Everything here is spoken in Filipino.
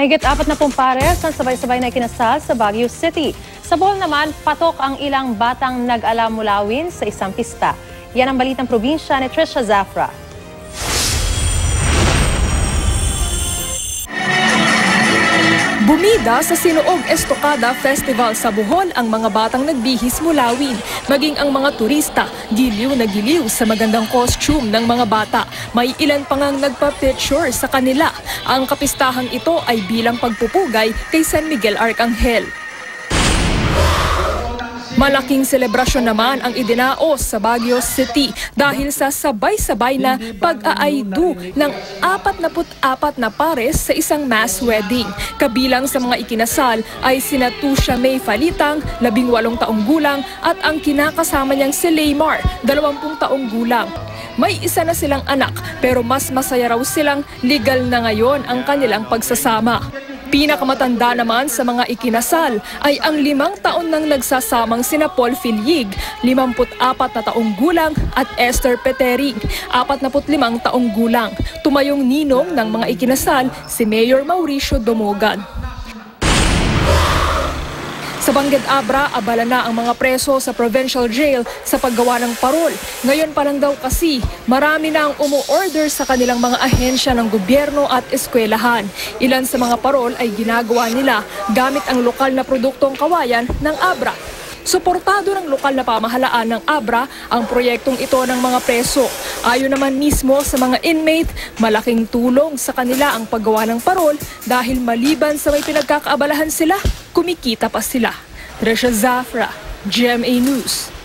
Mahigit 40 pares ang sabay-sabay na ikinasal sa Baguio City. Sa Bohol naman, patok ang ilang batang nag-alamulawin sa isang pista. Yan ang balitang probinsya ni Trisha Zafra. Bumida sa Sinuog Estocada Festival sa Bohol ang mga batang nagbihis mulawin. Maging ang mga turista, giliw na giliw sa magandang costume ng mga bata. May ilan pa ngang nagpa-picture sa kanila. Ang kapistahang ito ay bilang pagpupugay kay San Miguel Arcangel. Malaking selebrasyon naman ang idinaos sa Baguio City dahil sa sabay-sabay na pag-aaydu ng 44 na pares sa isang mass wedding. Kabilang sa mga ikinasal ay sina Tusha May Falitang, 18 taong gulang, at ang kinakasama niyang si Laymar, 20 taong gulang. May isa na silang anak pero mas masaya raw silang legal na ngayon ang kanilang pagsasama. Pinakamatanda naman sa mga ikinasal ay ang 5 taon nang nagsasamang sina Paul Filyig, 54 na taong gulang, at Esther Peterig, 45 taong gulang. Tumayong ninong ng mga ikinasal si Mayor Mauricio Domogan. Sa Bangged Abra, abala na ang mga preso sa provincial jail sa paggawa ng parol. Ngayon pa lang daw kasi, marami na ang umu-order sa kanilang mga ahensya ng gobyerno at eskwelahan. Ilan sa mga parol ay ginagawa nila gamit ang lokal na produktong kawayan ng Abra. Suportado ng lokal na pamahalaan ng Abra ang proyektong ito ng mga preso. Ayon naman mismo sa mga inmate, malaking tulong sa kanila ang paggawa ng parol dahil maliban sa may pinagkakaabalahan sila, kumikita pa sila. Trisha Zafra, GMA News.